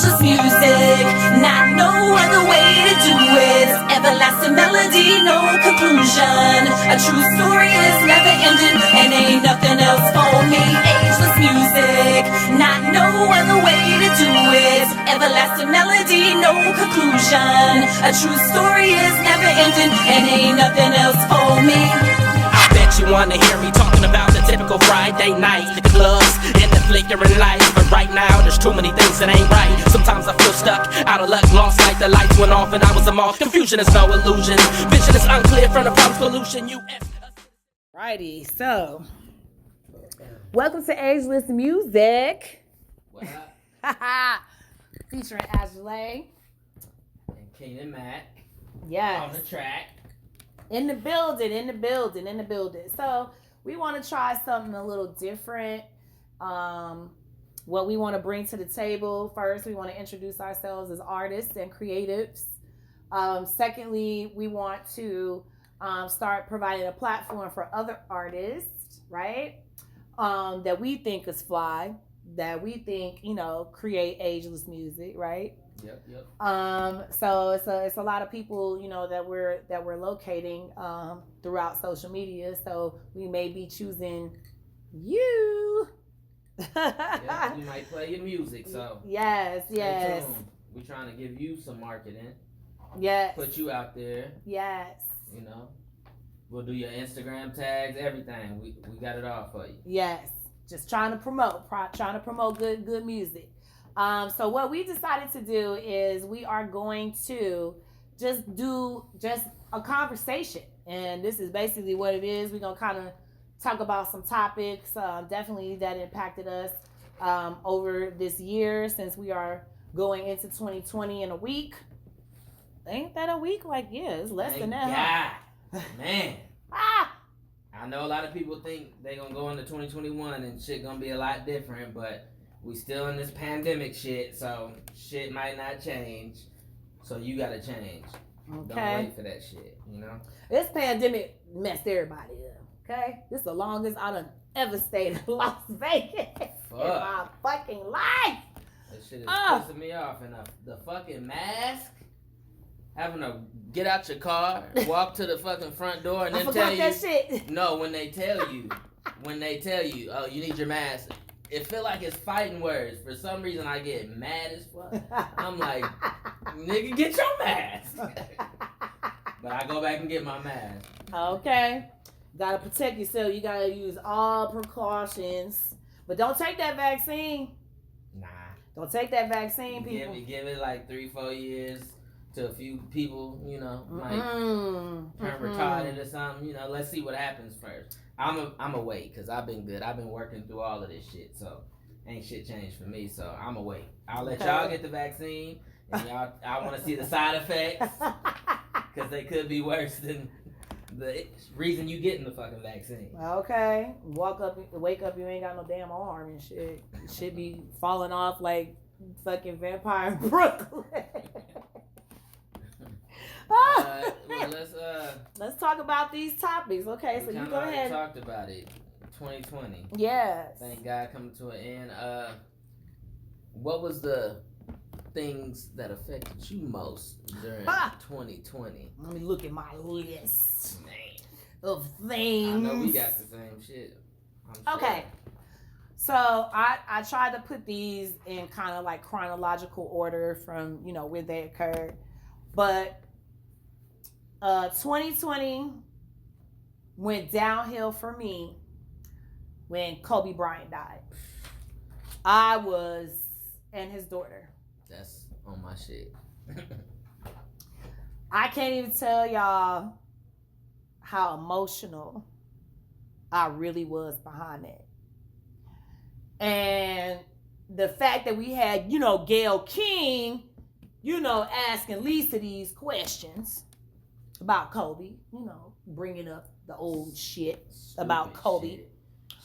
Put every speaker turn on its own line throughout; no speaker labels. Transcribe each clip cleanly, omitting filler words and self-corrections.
ageless music, not no other way to do it. Everlasting melody, no conclusion. A true story is never ending, and ain't nothing else for me. Ageless music, not no other way to do it. Everlasting melody, no conclusion. A true story is never ending, and ain't nothing else for me.
You wanna hear me talking about the typical Friday night, the clubs and the flickering lights. But right now there's too many things that ain't right. Sometimes I feel stuck, out of luck, lost like the lights went off and I was a moth. Confusion is no illusion, vision is unclear from the problem solution.
Righty, so welcome to Ageless Music.
What up?
Featuring AZALEH
And KEENAN
yes.
on the track.
In the building. So we want to try something a little different. What we want to bring to the table, first, we want to introduce ourselves as artists and creatives. Secondly, we want to start providing a platform for other artists, right? That we think is fly, that we think, create ageless music, right?
Yep.
So it's a lot of people, that we're locating throughout social media. So we may be choosing you.
Yeah, you might play your music, so
yes.
We're trying to give you some marketing.
Yes.
Put you out there.
Yes.
We'll do your Instagram tags, everything. We got it all for you.
Yes. Just trying to promote good music. So what we decided to do is we are going to just do a conversation. And this is basically what it is. We're going to kind of talk about some topics, definitely that impacted us over this year, since we are going into 2020 in a week. Ain't that a week? It's less than that.
God. Man. I know a lot of people think they're going to go into 2021 and shit going to be a lot different, but we still in this pandemic shit, so shit might not change. So you gotta change.
Okay.
Don't wait for that shit,
This pandemic messed everybody up, okay? This is the longest I done ever stayed in Las Vegas in my fucking life.
That shit is pissing me off. And the fucking mask, having to get out your car, walk to the fucking front door, and then tell you.
that shit.
No, when they tell you, oh, you need your mask. It feel like it's fighting words. For some reason, I get mad as fuck. I'm like, nigga, get your mask. But I go back and get my mask.
Okay. Gotta protect yourself. You gotta use all precautions. But don't take that vaccine.
Nah.
Don't take that vaccine, people.
Give it like 3-4 years to a few people, might turn retarded or something. Let's see what happens first. I'm a wait, because I've been good. I've been working through all of this shit, so ain't shit changed for me, so I'm a wait. I'll let y'all get the vaccine, and I want to see the side effects, because they could be worse than the reason you getting the fucking vaccine.
Okay. Wake up, you ain't got no damn arm and shit. You should be falling off like fucking Vampire in Brooklyn. Let's talk about these topics. Okay, so you go ahead.
We talked about it. 2020.
Yes.
Thank God coming to an end. What was the things that affected you most during 2020?
Let me look at my list of things.
I know we got the same shit. I'm sure.
Okay. So I tried to put these in kind of like chronological order from, where they occurred. But 2020 went downhill for me when Kobe Bryant died. And his daughter.
That's on my shit.
I can't even tell y'all how emotional I really was behind it. And the fact that we had, Gayle King, asking Lisa these questions about Kobe, bringing up the old shit about Kobe.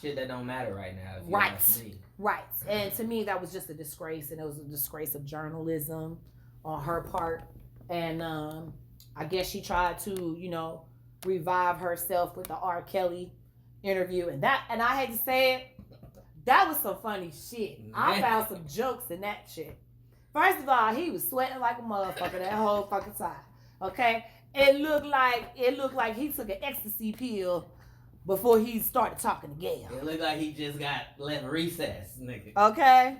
Shit that don't matter right now. If you
Right.
ask me.
Right. And to me, that was just a disgrace. And it was a disgrace of journalism on her part. And I guess she tried to, revive herself with the R. Kelly interview. And I hate to say it, that was some funny shit. I found some jokes in that shit. First of all, he was sweating like a motherfucker that whole fucking time. Okay? It looked like he took an ecstasy pill before he started talking to Gail.
It looked like he just got left recess, nigga.
Okay?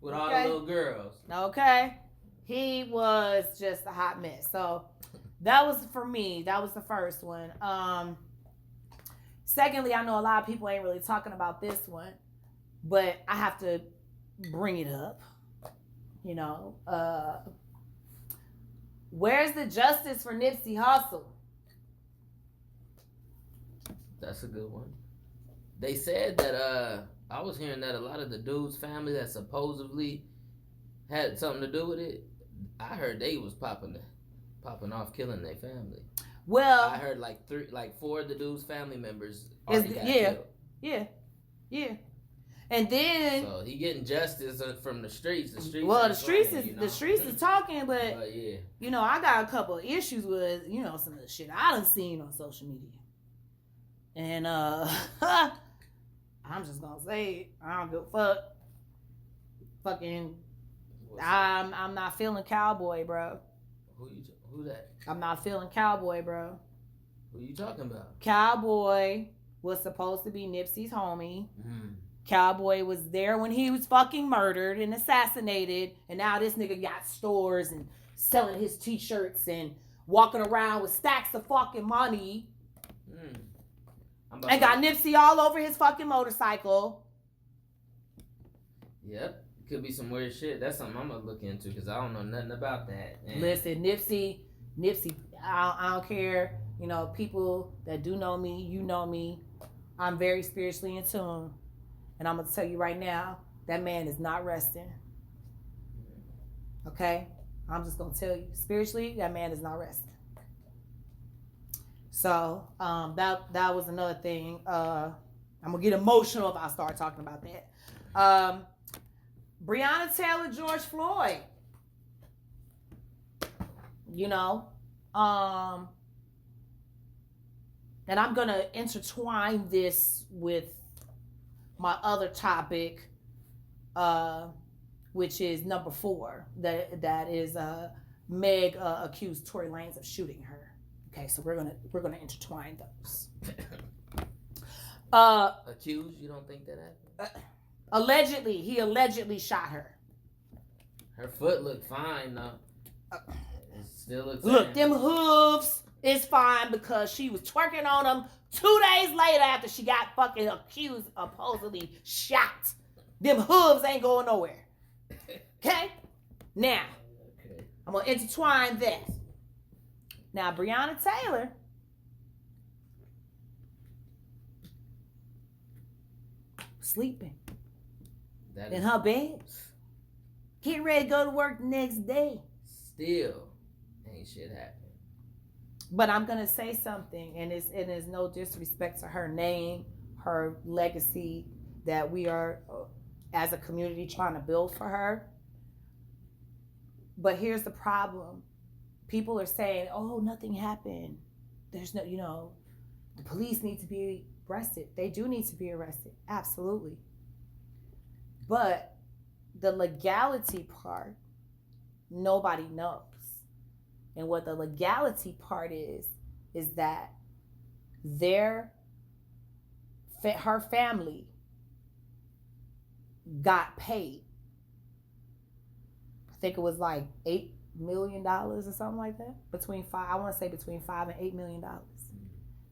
With all the little girls.
Okay? He was just a hot mess. So that was for me. That was the first one. Secondly, I know a lot of people ain't really talking about this one, but I have to bring it up. You know, where's the justice for Nipsey Hussle?
That's a good one. They said that I was hearing that a lot of the dude's family that supposedly had something to do with it. I heard they was popping off, killing their family.
Well,
I heard like four of the dude's family members already got killed.
Yeah. And then
so he getting justice from the streets. The streets.
Well, the streets is talking, but
yeah.
You know, I got a couple of issues with some of the shit I done seen on social media, and I'm just gonna say it. I don't give a fuck. Fucking, I'm not feeling Cowboy, bro.
Who that?
I'm not feeling Cowboy, bro.
Who you talking about?
Cowboy was supposed to be Nipsey's homie.
Mm.
Cowboy was there when he was fucking murdered and assassinated, and now this nigga got stores and selling his t-shirts and walking around with stacks of fucking money. And got Nipsey all over his fucking motorcycle.
Yep. Could be some weird shit. That's something I'm gonna look into because I don't know nothing about that. Man.
Listen, Nipsey, I don't care. You know, people that do know me, you know me. I'm very spiritually in tune. And I'm going to tell you right now, that man is not resting. Okay? I'm just going to tell you. Spiritually, that man is not resting. So, that was another thing. I'm going to get emotional if I start talking about that. Breonna Taylor, George Floyd. You know? And I'm going to intertwine this with my other topic, which is number 4, that is Meg accused Tory Lanez of shooting her. Okay, so we're gonna intertwine those.
Accused? You don't think that happened?
He allegedly shot her.
Her foot looked fine though. It still looks.
Look, them hooves is fine because she was twerking on them 2 days later after she got fucking accused, supposedly shot. Them hooves ain't going nowhere. Okay? Now, I'm going to intertwine that. Now, Breonna Taylor, sleeping in her bed, getting ready to go to work the next day.
Still ain't shit happening.
But I'm going to say something, and it is no disrespect to her name, her legacy that we are, as a community, trying to build for her. But here's the problem. People are saying, oh, nothing happened. There's no, the police need to be arrested. They do need to be arrested. Absolutely. But the legality part, nobody knows. And what the legality part is that her family got paid. I think it was like $8 million or something like that. Between $5 and $8 million.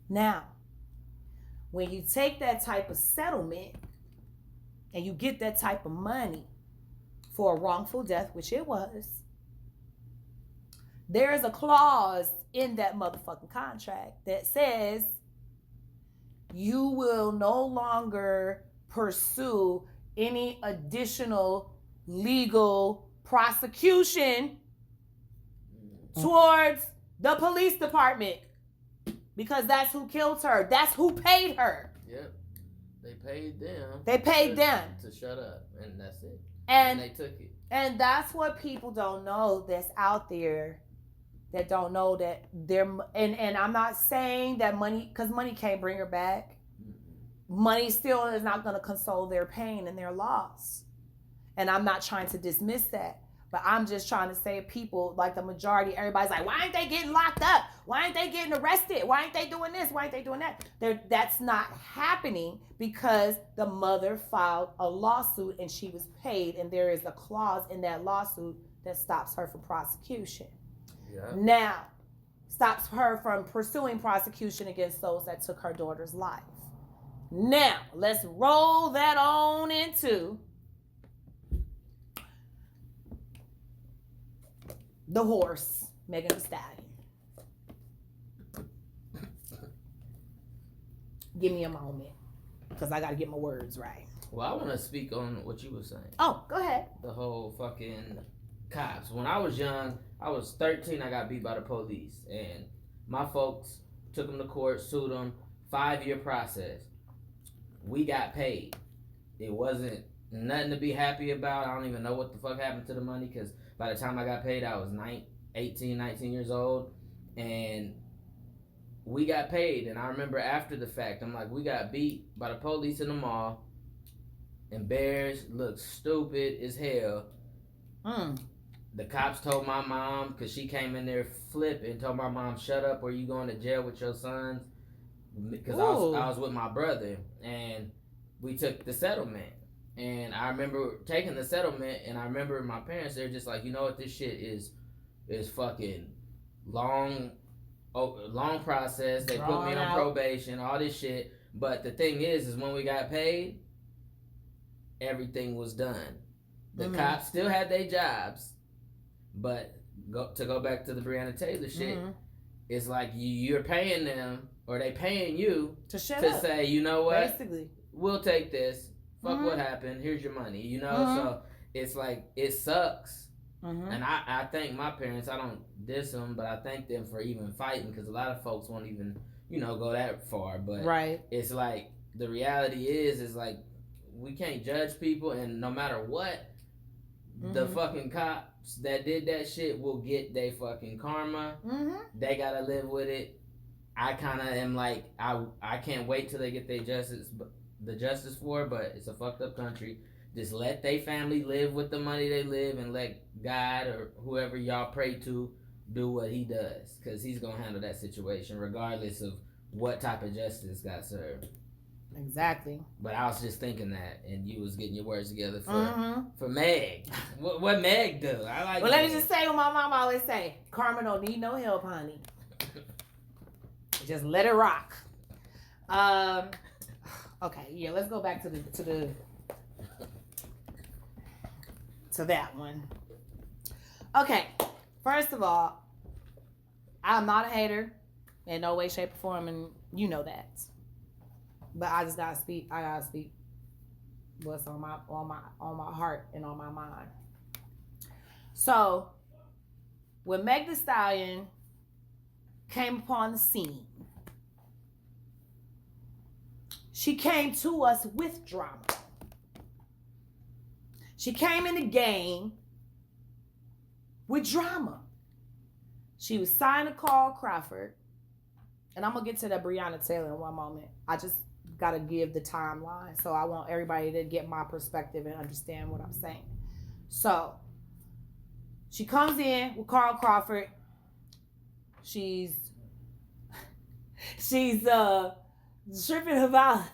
Now, when you take that type of settlement and you get that type of money for a wrongful death, which it was, there is a clause in that motherfucking contract that says you will no longer pursue any additional legal prosecution towards the police department because that's who killed her. That's who paid her.
Yep. They paid them.
They paid them
to shut up, and that's it.
And
they took it.
And that's what people don't know that's out there. That don't know that they're, and I'm not saying that money, because money can't bring her back. Money still is not going to console their pain and their loss. And I'm not trying to dismiss that. But I'm just trying to say, people, like the majority, everybody's like, why ain't they getting locked up? Why ain't they getting arrested? Why ain't they doing this? Why ain't they doing that? That's not happening because the mother filed a lawsuit and she was paid, and there is a clause in that lawsuit that stops her from prosecution.
Yeah.
Now, stops her from pursuing prosecution against those that took her daughter's life. Now, let's roll that on into the horse, Megan Thee Stallion. Give me a moment, because I got to get my words right.
Well, I want to speak on what you were saying.
Oh, go ahead.
The whole fucking cops. When I was young, I was 13, I got beat by the police. And my folks took them to court, sued them, 5-year process. We got paid. It wasn't nothing to be happy about. I don't even know what the fuck happened to the money, because by the time I got paid, I was 19 years old. And we got paid. And I remember after the fact, I'm like, we got beat by the police in the mall. And Bears looked stupid as hell. The cops told my mom, because she came in there flipping, told my mom, shut up or you going to jail with your sons. Because I was with my brother. And we took the settlement. And I remember taking the settlement, and I remember my parents, they're just like, you know what, this shit is fucking long process. They put me on probation, all this shit. But the thing is when we got paid, everything was done. The cops still had their jobs, but to go back to the Breonna Taylor shit, it's like you're paying them, or they paying you
to
say, you know what,
basically,
we'll take this. Fuck what happened. Here's your money. You know, so it's like, it sucks. And I thank my parents. I don't diss them, but I thank them for even fighting, because a lot of folks won't even, go that far. But it's like, the reality is like, we can't judge people, and no matter what, the fucking cops that did that shit will get their fucking karma. They gotta live with it. I kind of am like, I can't wait till they get their justice for it, but it's a fucked up country. Just let their family live with the money they live, and let God or whoever y'all pray to do what he does, because he's gonna handle that situation regardless of what type of justice got served.
Exactly.
But I was just thinking that, and you was getting your words together for Meg. What Meg do? I like.
Well, let me just say what my mom always say: karma don't need no help, honey. Just let it rock. Okay, yeah, let's go back to that one. Okay, first of all, I'm not a hater in no way, shape, or form, and you know that. But I just gotta speak. I gotta speak what's on my heart and on my mind. So, when Meg Thee Stallion came upon the scene, she came to us with drama. She came in the game with drama. She was signed to Carl Crawford. And I'm going to get to the Breonna Taylor in one moment. I just got to give the timeline. So I want everybody to get my perspective and understand what I'm saying. So she comes in with Carl Crawford. She's stripping about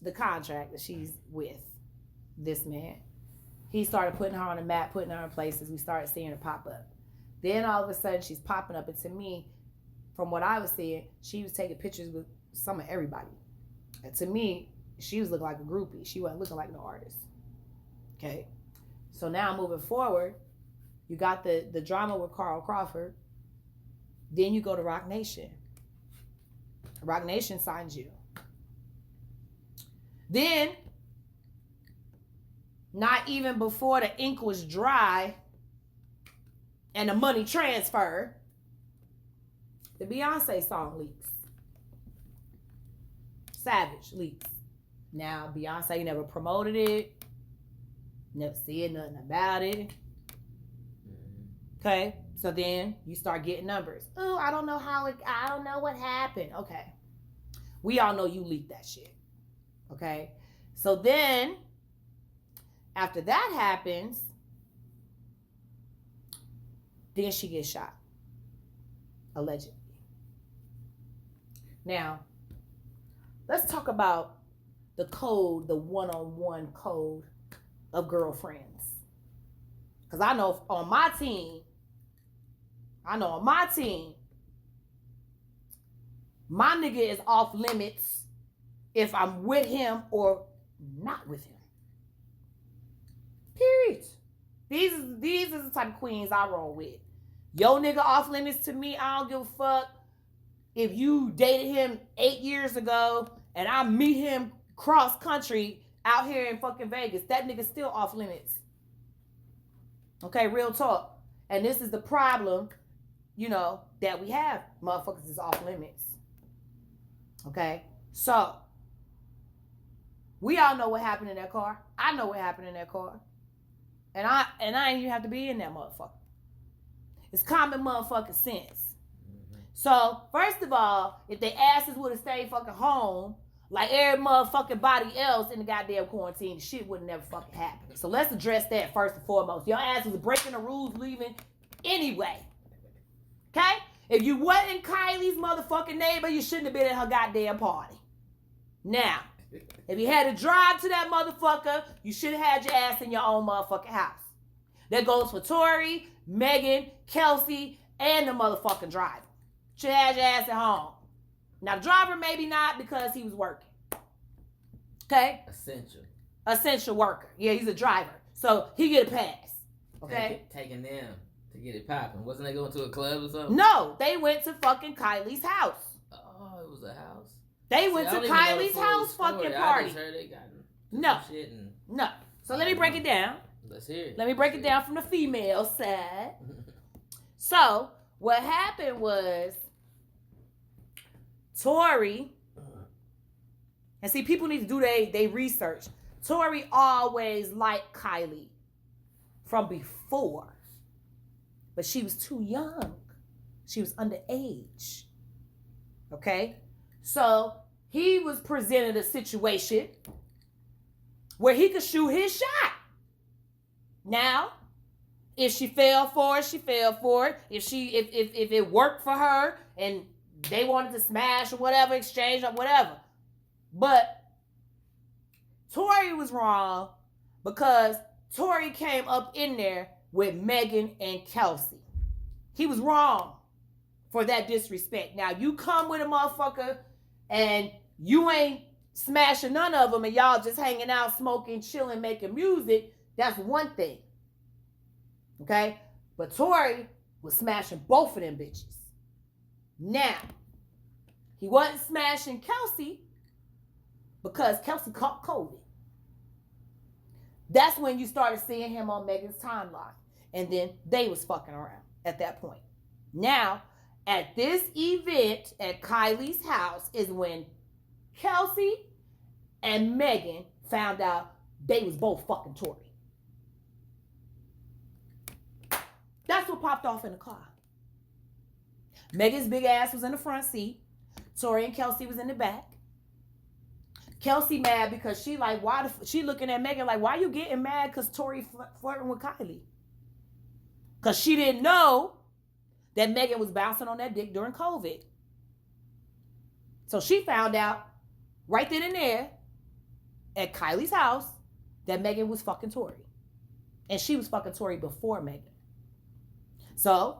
the contract that she's with this man. He started putting her on the map, putting her in places. We started seeing her pop up. Then all of a sudden she's popping up, and to me, from what I was seeing, she was taking pictures with some of everybody. And to me, she was looking like a groupie. She wasn't looking like no artist. Okay. So now moving forward, you got the drama with Carl Crawford. Then you go to Roc Nation. Roc Nation signs you. Then, not even before the ink was dry and the money transferred, the Beyonce song leaks. Savage leaks. Now, Beyonce never promoted it. Never said nothing about it. Okay, so then you start getting numbers. Oh, I don't know what happened. Okay. We all know you leaked that shit. Okay. So then After that happens, then she gets shot. Allegedly. Now, let's talk about the code, the one-on-one code of girlfriends. Because I know on my team, my nigga is off limits if I'm with him or not with him. Period. These are the type of queens I roll with. Yo nigga off limits to me, I don't give a fuck if you dated him 8 years ago and I meet him cross country out here in fucking Vegas. That nigga still off limits. Okay, real talk. And this is the problem, you know, that we have. Motherfuckers is off limits. Okay? So, we all know what happened in that car. I know what happened in that car. And I ain't even have to be in that motherfucker. It's common motherfucking sense. So, first of all, if they asses would have stayed fucking home, like every motherfucking body else in the goddamn quarantine, the shit would have never fucking happened. So let's address that first and foremost. Your ass was breaking the rules leaving anyway. Okay? If you wasn't Kylie's motherfucking neighbor, you shouldn't have been at her goddamn party. Now, if you had to drive to that motherfucker, you should have had your ass in your own motherfucking house. That goes for Tori, Megan, Kelsey, and the motherfucking driver. Should have had your ass at home. Now, the driver maybe not because he was working. Okay? Essential worker. Yeah, he's a driver. So, he get a pass. Okay?
Taking them to get it popping. Wasn't they going to a club or something?
No, they went to fucking Kylie's house.
Oh, it was a house?
They went to Kylie's house fucking party.
I just heard they got
no.
Shit and...
No. So, let me break it down.
Let's hear it.
Let me break it down from the female side. So, what happened was Tori, and see, people need to do their research. Tori always liked Kylie from before, but she was too young. She was underage. Okay? So, he was presented a situation where he could shoot his shot. Now, if she fell for it, she fell for it. If it worked for her and they wanted to smash or whatever, exchange or whatever. But Tori was wrong because Tori came up in there with Megan and Kelsey. He was wrong for that disrespect. Now, you come with a motherfucker and you ain't smashing none of them and y'all just hanging out, smoking, chilling, making music. That's one thing. Okay? But Tori was smashing both of them bitches. Now, he wasn't smashing Kelsey because Kelsey caught COVID. That's when you started seeing him on Megan's timeline. And then they was fucking around at that point. Now, at this event at Kylie's house is when Kelsey and Megan found out they was both fucking Tori. That's what popped off in the car. Megan's big ass was in the front seat. Tori and Kelsey was in the back. Kelsey mad because she like, she looking at Megan like, why you getting mad because Tori flirting with Kylie? Because she didn't know that Megan was bouncing on that dick during COVID. So she found out right then and there at Kylie's house that Megan was fucking Tori. And she was fucking Tori before Megan. So,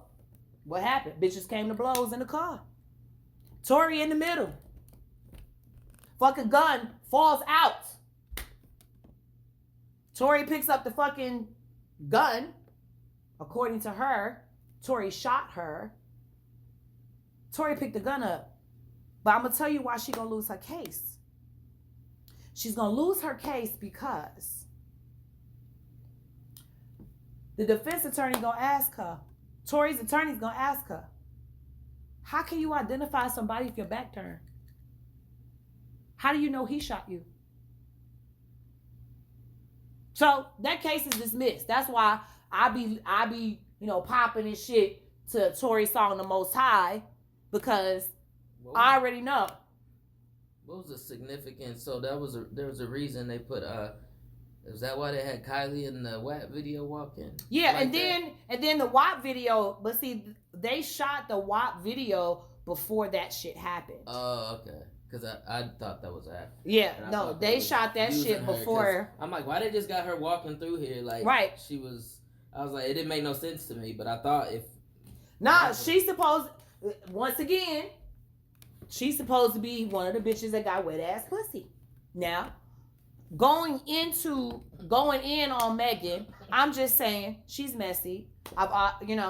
what happened? Bitches came to blows in the car. Tori in the middle. Fucking gun falls out. Tori picks up the fucking gun. According to her, Tori shot her. Tori picked the gun up. But I'm going to tell you why she's going to lose her case. She's going to lose her case because the defense attorney going to ask her, Tori's attorney's going to ask her, how can you identify somebody if your back turned? How do you know he shot you? So that case is dismissed. That's why I be popping and shit to Tori's song The Most High, because I already know.
What was the significance? So there was a reason they put Is that why they had Kylie in the WAP video walking?
Yeah, like and then the WAP video. But see, they shot the WAP video before that shit happened.
Oh, okay. Because I thought that was after.
Yeah, no, they shot that shit before.
I'm like, why they just got her walking through here? Like,
right.
She was. I was like, it didn't make no sense to me. But I thought if.
Nah, she's supposed. Once again, she's supposed to be one of the bitches that got wet ass pussy. Now. Going in on Megan, I'm just saying she's messy.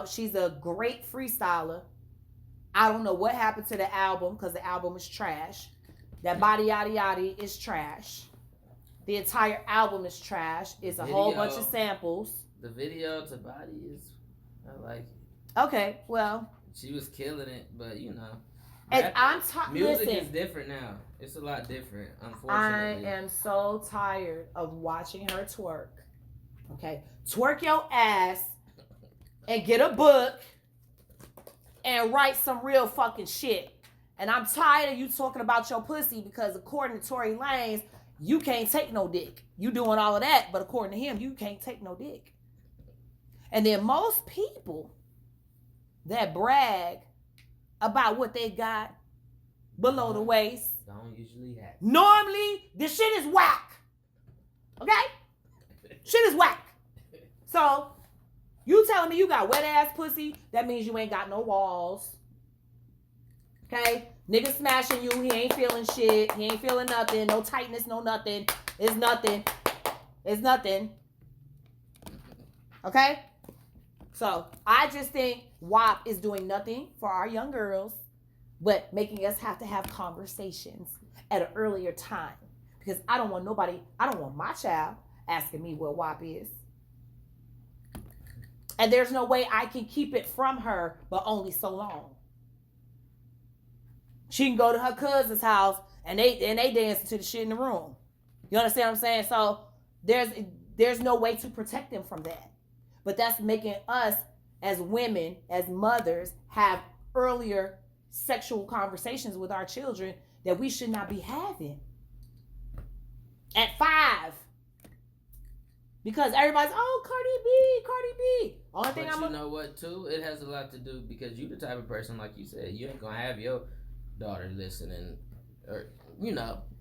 She's a great freestyler. I don't know what happened to the album because the album is trash. That Body Yaddy Yaddy is trash. The entire album is trash. It's a whole bunch of samples.
The video to Body is, I like it.
Okay, well.
She was killing it, but
Music
is different now. It's a lot different, unfortunately.
I am so tired of watching her twerk. Okay? Twerk your ass and get a book and write some real fucking shit. And I'm tired of you talking about your pussy because according to Tory Lanez, you can't take no dick. You doing all of that, but according to him, you can't take no dick. And then most people that brag about what they got below the waist
don't usually happen.
Normally, this shit is whack. Okay? Shit is whack. So, you telling me you got wet ass pussy, that means you ain't got no walls. Okay? Nigga smashing you, he ain't feeling shit. He ain't feeling nothing. No tightness, no nothing. It's nothing. It's nothing. Okay? So, I just think WAP is doing nothing for our young girls, but making us have to have conversations at an earlier time. Because I don't want my child asking me what WAP is. And there's no way I can keep it from her, but only so long. She can go to her cousin's house and they dancing to the shit in the room. You understand what I'm saying? So there's no way to protect them from that. But that's making us as women, as mothers, have earlier sexual conversations with our children that we should not be having at 5. Because everybody's, Cardi B. Only thing
you know what, too? It has a lot to do because you the type of person, like you said, you ain't going to have your daughter listening. Or,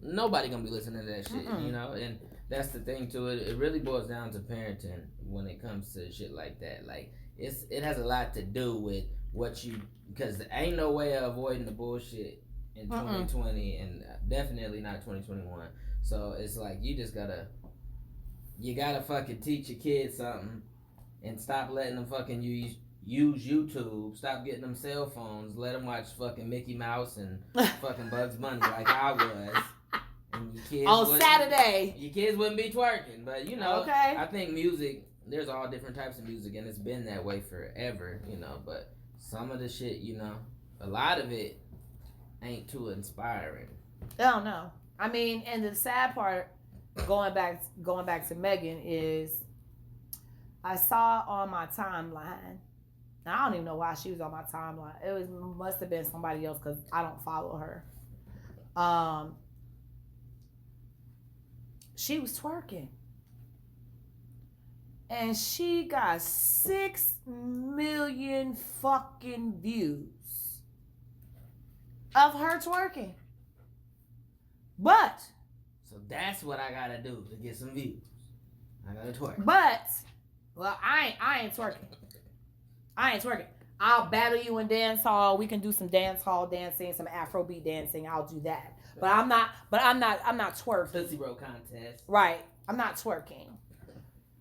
nobody going to be listening to that shit, And that's the thing, too. It really boils down to parenting when it comes to shit like that. Like, it has a lot to do with what you... Because there ain't no way of avoiding the bullshit in 2020 and definitely not 2021. So, it's like, you just gotta... You gotta fucking teach your kids something and stop letting them fucking use YouTube. Stop getting them cell phones. Let them watch fucking Mickey Mouse and fucking Bugs Bunny like I was. And your kids
on Saturday.
Your kids wouldn't be twerking. But,
okay.
I think music, there's all different types of music and it's been that way forever, But some of the shit, a lot of it ain't too inspiring.
Oh, no. I mean, and the sad part, going back to Megan, is I saw on my timeline. Now, I don't even know why she was on my timeline. It must have been somebody else because I don't follow her. She was twerking. And she got 6 million fucking views of her twerking. But...
So that's what I gotta do to get some views. I gotta twerk.
But, well, I ain't twerking. I'll battle you in dance hall. We can do some dance hall dancing, some Afrobeat dancing. I'll do that. But I'm not twerking.
Pussy bro contest.
Right. I'm not twerking.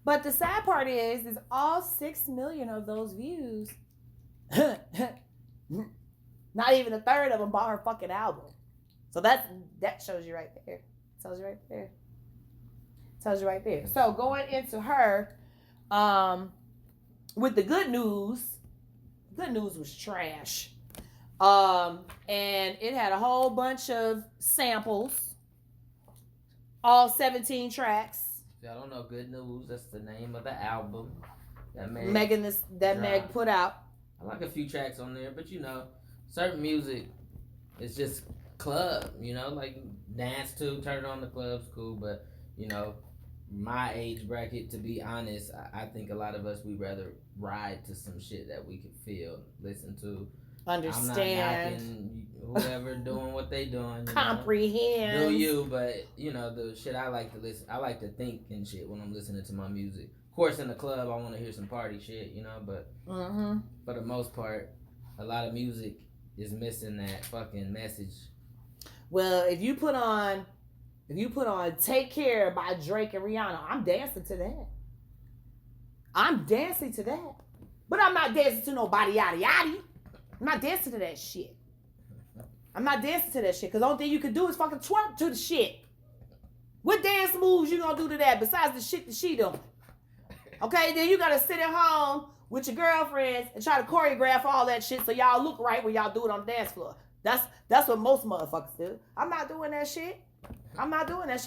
But the sad part is all 6 million of those views, not even a third of them bought her fucking album. So that shows you right there. Tells you right there. So going into her, with the good news was trash. And it had a whole bunch of samples, all 17 tracks.
Y'all don't know Good News. That's the name of the album that
Meg put out.
I like a few tracks on there, but certain music is just club, like dance to, turn it on the club's cool, but my age bracket, to be honest, I think a lot of us, we rather ride to some shit that we can feel, listen to.
Understand.
I'm not knocking whoever doing what they doing.
Comprehend.
Do you? But the shit I like to listen. I like to think and shit when I'm listening to my music. Of course, in the club, I want to hear some party shit. But for the most part, a lot of music is missing that fucking message.
Well, if you put on "Take Care" by Drake and Rihanna, I'm dancing to that. But I'm not dancing to nobody yada yada. I'm not dancing to that shit. Because the only thing you can do is fucking twerk to the shit. What dance moves you gonna do to that besides the shit that she doing? Okay, then you gotta sit at home with your girlfriends and try to choreograph all that shit so y'all look right when y'all do it on the dance floor. That's what most motherfuckers do. I'm not doing that shit.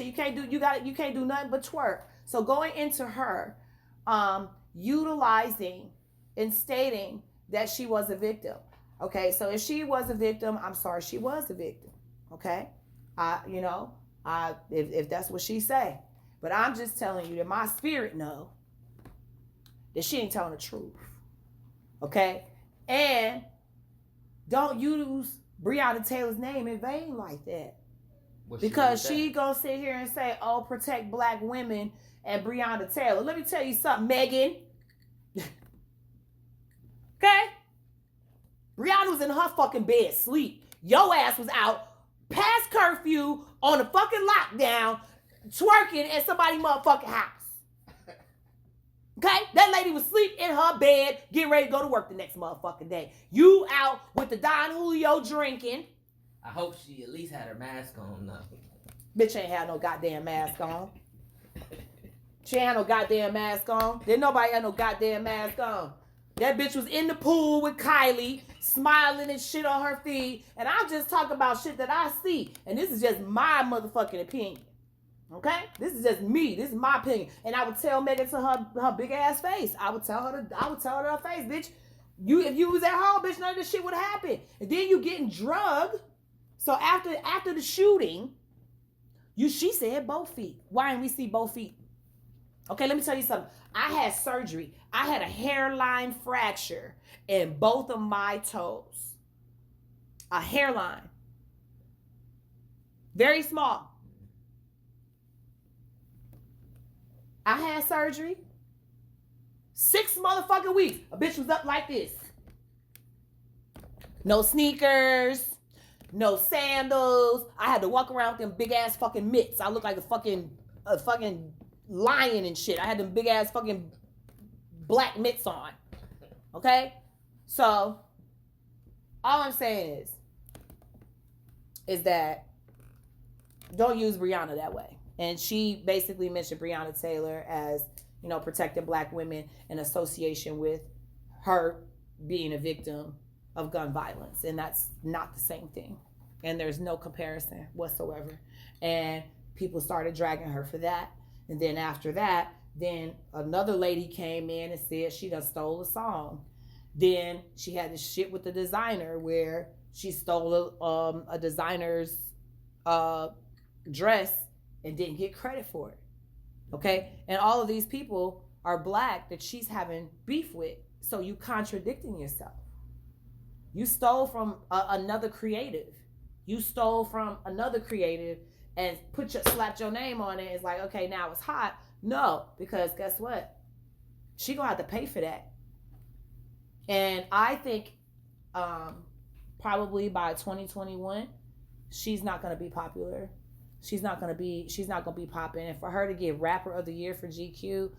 You can't do nothing but twerk. So going into her, utilizing and stating that she was a victim. Okay, so if she was a victim, I'm sorry she was a victim. Okay, if that's what she say, but I'm just telling you that my spirit know that she ain't telling the truth. Okay, and don't use Breonna Taylor's name in vain like that. Because she gonna sit here and say, "Oh, protect black women and Breonna Taylor." Let me tell you something, Megan. Okay? Breonna was in her fucking bed, sleep. Your ass was out past curfew on a fucking lockdown, twerking at somebody's motherfucking house. Okay? That lady was asleep in her bed, getting ready to go to work the next motherfucking day. You out with the Don Julio drinking.
I hope she at least had her mask on, though.
Bitch ain't had no goddamn mask on. She ain't had no goddamn mask on. Didn't nobody have no goddamn mask on. That bitch was in the pool with Kylie, smiling and shit on her feed. And I'm just talking about shit that I see. And this is just my motherfucking opinion. Okay? This is just me. This is my opinion. And I would tell Megan to her big ass face. I would tell her to her face, bitch. If you was at home, bitch, none of this shit would have happened. And then you getting drugged. So after the shooting, she said both feet. Why didn't we see both feet? Okay, let me tell you something. I had surgery. I had a hairline fracture in both of my toes. A hairline. Very small. I had surgery. 6 motherfucking weeks. A bitch was up like this. No sneakers. No sandals. I had to walk around with them big ass fucking mitts. I look like a fucking lion and shit. I had them big ass fucking black mitts on. Okay? So, all I'm saying is that don't use Breonna that way. And she basically mentioned Breonna Taylor as, protecting black women in association with her being a victim of gun violence. And that's not the same thing. And there's no comparison whatsoever. And people started dragging her for that. And then after that, then another lady came in and said she done stole a song. Then she had this shit with the designer where she stole a designer's dress and didn't get credit for it. Okay? And all of these people are black that she's having beef with. So you contradicting yourself. You stole from another creative. And slapped your name on it. It's like, okay, now it's hot. No, because guess what? She gonna have to pay for that. And I think probably by 2021, she's not gonna be popular. She's not gonna be popping. And for her to get Rapper of the Year for GQ,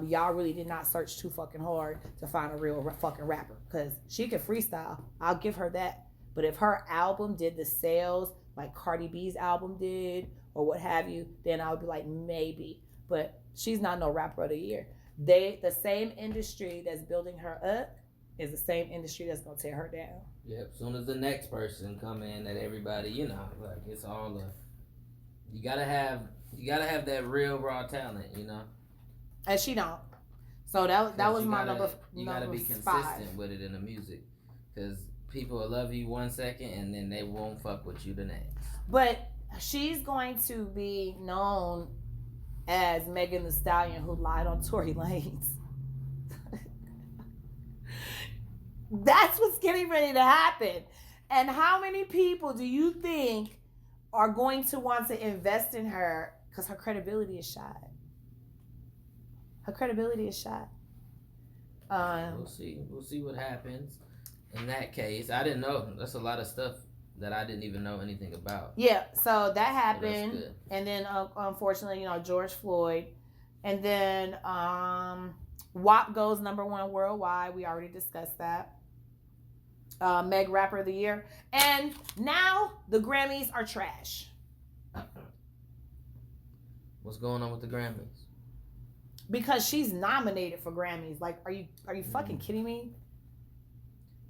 y'all really did not search too fucking hard to find a real fucking rapper. Because she can freestyle. I'll give her that. But if her album did the sales like Cardi B's album did or what have you, then I would be like, maybe. But she's not no Rapper of the Year. The same industry that's building her up is the same industry that's gonna tear her down.
Yep. As soon as the next person come in, that everybody, it's all you gotta have that real raw talent,
And she don't. So that was my number.
You gotta be consistent
5
with it in the music, because people will love you 1 second and then they won't fuck with you the next.
But she's going to be known as Megan Thee Stallion who lied on Tory Lanez. That's what's getting ready to happen. And how many people do you think are going to want to invest in her because her credibility is shot? Her credibility is shot.
We'll see. We'll see what happens in that case. I didn't know. That's a lot of stuff that I didn't even know anything about.
Yeah, so that happened.
So
and then, unfortunately, George Floyd. And then WAP goes #1 worldwide. We already discussed that. Meg Rapper of the Year. And now the Grammys are trash.
What's going on with the Grammys?
Because she's nominated for Grammys. Like, are you fucking kidding me?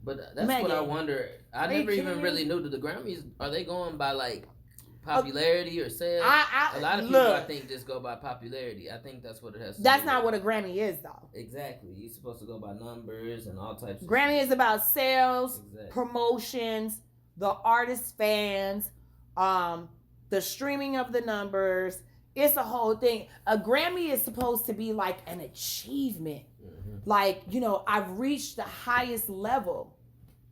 But that's
Megan,
what I wonder. I never even really knew that the Grammys, are they going by like popularity or sales? A lot of people, I think, just go by popularity. I think that's what it has to do.
That's not what a Grammy is, though.
Exactly. You're supposed to go by numbers and all types of
Grammy
shit.
is about sales,
Exactly.
promotions, the artist fans, the streaming of the numbers. It's a whole thing. A Grammy is supposed to be like an achievement.
Mm-hmm.
Like, I've reached the highest level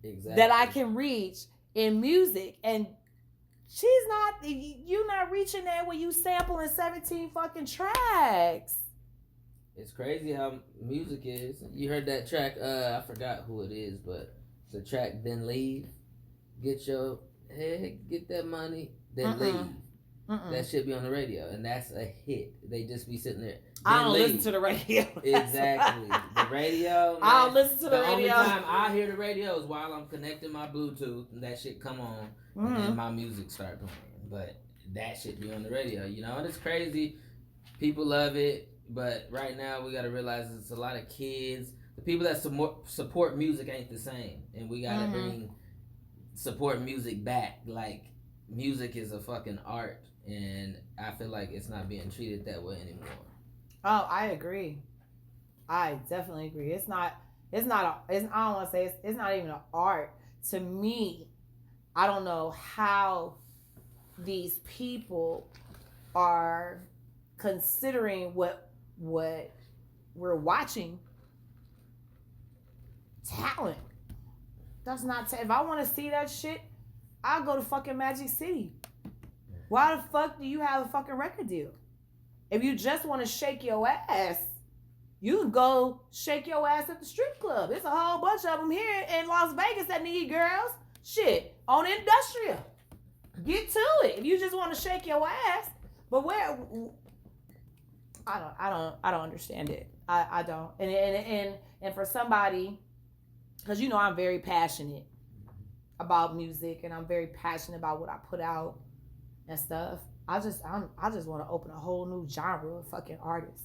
Exactly.
that I can reach in music. And you're not reaching there when you sampling 17 fucking tracks.
It's crazy how music is. You heard that track, I forgot who it is, but the track Then Leave. Get that money, then leave. That should be on the radio, and that's a hit. They just be sitting there.
I don't listen to the radio.
Exactly. The radio. Man,
I don't listen to the radio.
The only time I hear the radio is while I'm connecting my Bluetooth, and that shit come on, and then my music start playing. But that shit be on the radio, and it's crazy. People love it, but right now we got to realize it's a lot of kids. The people that support music ain't the same, and we got to support music back. Like, music is a fucking art. And I feel like it's not being treated that way anymore.
Oh, I agree. I definitely agree. I don't want to say it's not even an art. To me, I don't know how these people are considering what we're watching talent. That's not, if I want to see that shit, I'll go to fucking Magic City. Why the fuck do you have a fucking record deal? If you just want to shake your ass, you can go shake your ass at the strip club. There's a whole bunch of them here in Las Vegas that need girls. Shit, on Industrial. Get to it if you just want to shake your ass. But where? I don't understand it. I don't. And for somebody, because I'm very passionate about music, and I'm very passionate about what I put out and stuff. I just want to open a whole new genre of fucking artists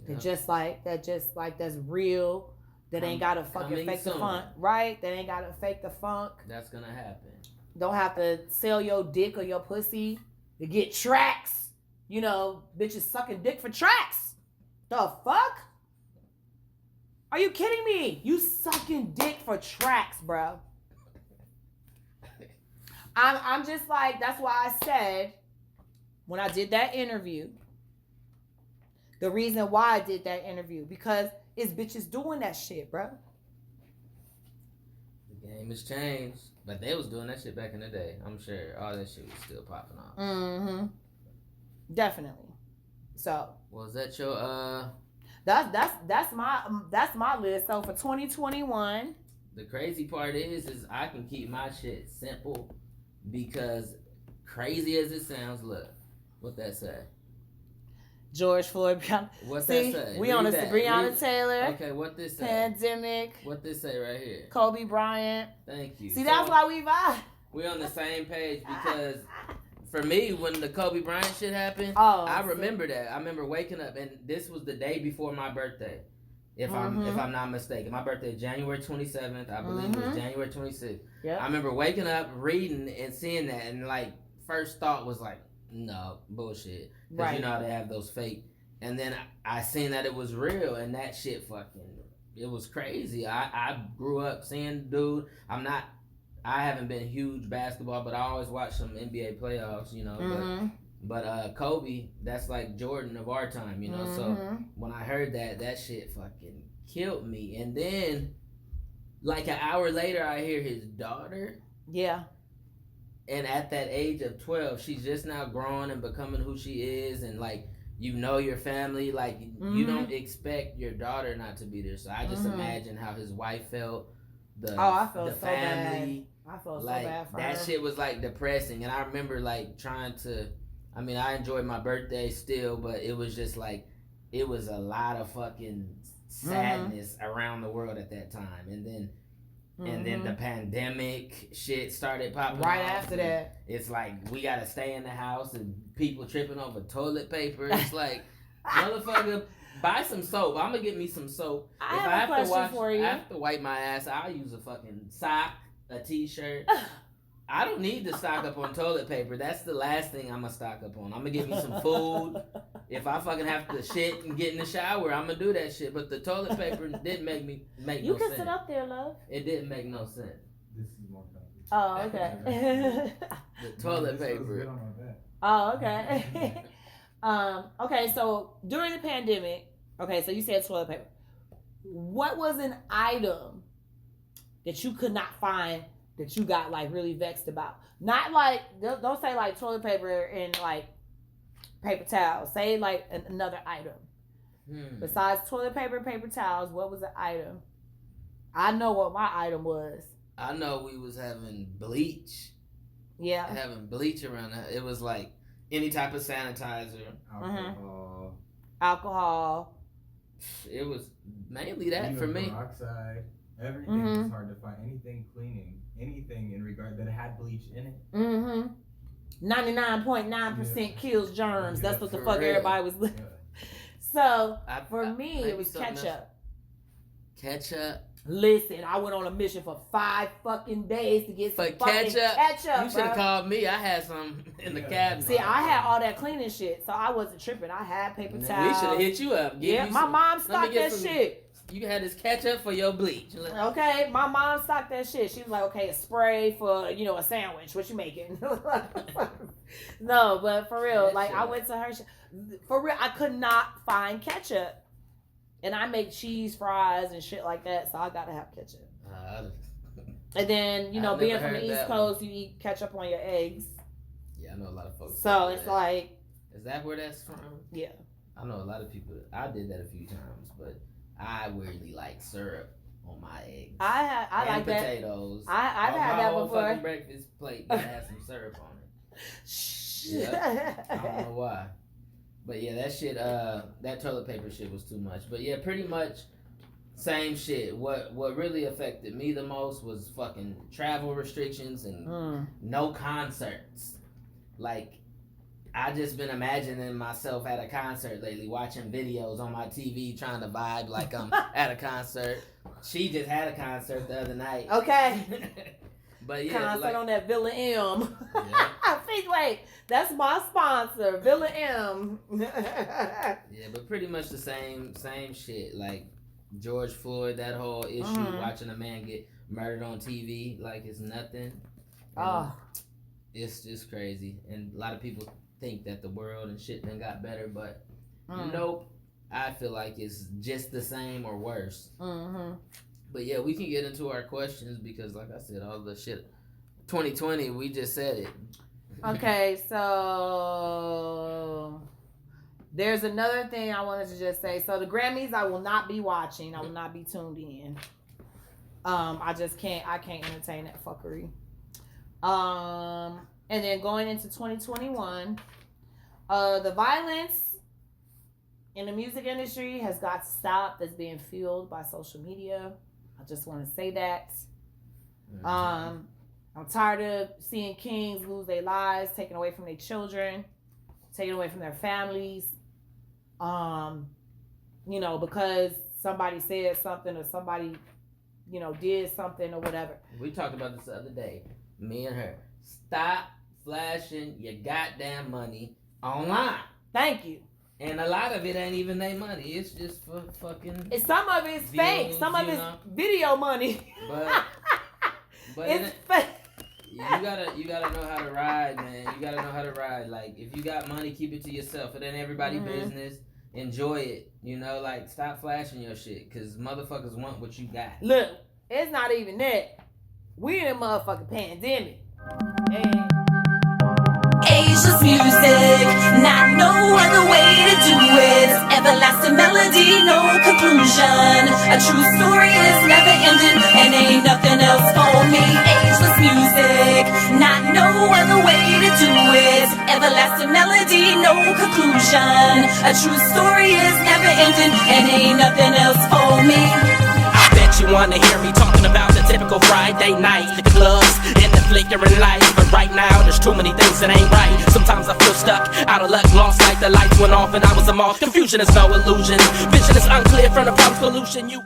that that's real. That ain't gotta fucking fake the funk, right? That ain't gotta fake the funk.
That's gonna happen.
Don't have to sell your dick or your pussy to get tracks. Bitches sucking dick for tracks. The fuck? Are you kidding me? You sucking dick for tracks, bro. I'm just like, that's why I said when I did that interview, the reason why I did that interview, because it's bitches doing that shit, bro.
The game has changed, but they was doing that shit back in the day. I'm sure all that shit was still popping off.
Mm-hmm. Definitely. So.
Was that your
That's my list. So for 2021.
The crazy part is I can keep my shit simple. Because crazy as it sounds, look, what that say?
George Floyd.
What's that say?
We on a Breonna Taylor.
Okay, what this say?
Pandemic.
What this say right here?
Kobe Bryant.
Thank you.
See, that's why we vibe.
We on the same page because for me, when the Kobe Bryant shit happened, I remember that. I remember waking up, and this was the day before my birthday. If I'm not mistaken. My birthday is January 27th. I believe it was January 26th. Yep. I remember waking up, reading, and seeing that, and first thought was like, no, bullshit. Because how they have those fake. And then I seen that it was real, and that shit it was crazy. I grew up seeing the dude. I haven't been huge basketball, but I always watch some NBA playoffs, but But Kobe, that's like Jordan of our time, you know. So when I heard that shit fucking killed me. And then, like an hour later, I hear his daughter.
Yeah.
And at that age of 12, she's just now growing and becoming who she is, and like, you know, your family, like you don't expect your daughter not to be there. So I just imagine how his wife felt.
I felt
the
so
family.
bad. I felt
like,
so bad for
that
her.
shit was like depressing. And I remember like trying to, I mean, I enjoyed my birthday still, but it was just like, it was a lot of fucking sadness around the world at that time. And then the pandemic shit started popping
right
off,
after that.
It's like, we gotta stay in the house and people tripping over toilet paper. It's like, motherfucker, buy some soap. I'm gonna get me some soap.
I have a question for you.
I have to wipe my ass, I'll use a fucking sock, a t-shirt. I don't need to stock up on toilet paper. That's the last thing I'm gonna stock up on. I'm gonna get me some food. If I fucking have to shit and get in the shower, I'm gonna do that shit. But the toilet paper didn't make no sense.
You can sit up there, love.
It didn't make no sense.
This is more complicated.
Oh, okay.
The toilet paper.
Oh, okay. Okay, so during the pandemic, okay, so you said toilet paper. What was an item that you could not find that you got like really vexed about? Not like, don't say like toilet paper and like paper towels. Say like another item. Besides toilet paper and paper towels, what was the item? I know what my item was.
I know we was having bleach.
Yeah.
Having bleach around that. It was like any type of sanitizer.
Alcohol.
It was mainly that for me.
Peroxide. Everything was hard to find. Anything cleaning. Anything in regard that had bleach in it.
99.9% kills germs. That's what the fuck
real.
everybody was looking. So for me, it was ketchup.
Ketchup.
Listen, I went on a mission for 5 fucking days to get some fucking ketchup.
You should have called me. I had some in the cabinet.
See, I had all that cleaning shit, so I wasn't tripping. I had paper towels.
We should have hit you up.
My mom stocked that shit.
You had this ketchup for your bleach.
Okay, my mom stocked that shit. She was like, okay, a spray for, you know, a sandwich. What you making? No, but for real, like, I went to her. For real, I could not find ketchup. And I make cheese fries and shit like that, so I gotta have ketchup. And then, you know, being from the East Coast, you eat ketchup on your eggs.
Yeah, I know a lot of folks.
So it's like.
Is that where that's from?
Yeah.
I know a lot of people. I did that a few times, but I weirdly like syrup on my eggs.
I like
potatoes.
I've had that before.
Fucking breakfast plate that has some syrup on it. Yeah. I don't know why. But yeah, that shit, that toilet paper shit was too much. But yeah, pretty much same shit. What really affected me the most was fucking travel restrictions and no concerts. Like, I just been imagining myself at a concert lately, watching videos on my TV, trying to vibe like I'm at a concert. She just had a concert the other night.
Okay.
But yeah,
concert on that Villa M. Yeah. Wait, that's my sponsor, Villa M.
Yeah, but pretty much the same shit. Like George Floyd, that whole issue, watching a man get murdered on TV like it's nothing. It's just crazy. And a lot of people think that the world and shit done got better, but nope. I feel like it's just the same or worse. But yeah, we can get into our questions because, like I said, all the shit 2020, we just said it.
Okay, so there's another thing I wanted to just say. So the Grammys, I will not be watching. I will not be tuned in. I can't entertain that fuckery. And then going into 2021, the violence in the music industry has got to stop. That's being fueled by social media. I just want to say that. I'm tired of seeing kings lose their lives, taken away from their children, taken away from their families. You know, because somebody said something or somebody, you know, did something or whatever.
We talked about this the other day, me and her. Stop flashing your goddamn money online.
Thank you.
And a lot of it ain't even their money. It's just for fucking.
Some of it's fake. Some of it's video money.
But
it's fake.
You gotta know how to ride, man. You gotta know how to ride. Like, if you got money, keep it to yourself. It ain't everybody's business. Enjoy it. You know, like, stop flashing your shit, because motherfuckers want what you got.
Look, it's not even that. We in a motherfucking pandemic. And
Ageless music, not no other way to do it. Everlasting melody, no conclusion. A true story is never ending, and ain't nothing else for me. Ageless music, not no other way to do it. Everlasting melody, no conclusion. A true story is never ending, and ain't nothing else for me.
I bet you wanna hear me talking about the typical Friday night, the clubs and the flickering lights. But right now, there's too many things that ain't right. Sometimes I feel stuck, out of luck, lost like the lights went off and I was a moth. Confusion is no illusion, vision is unclear from the problem solution.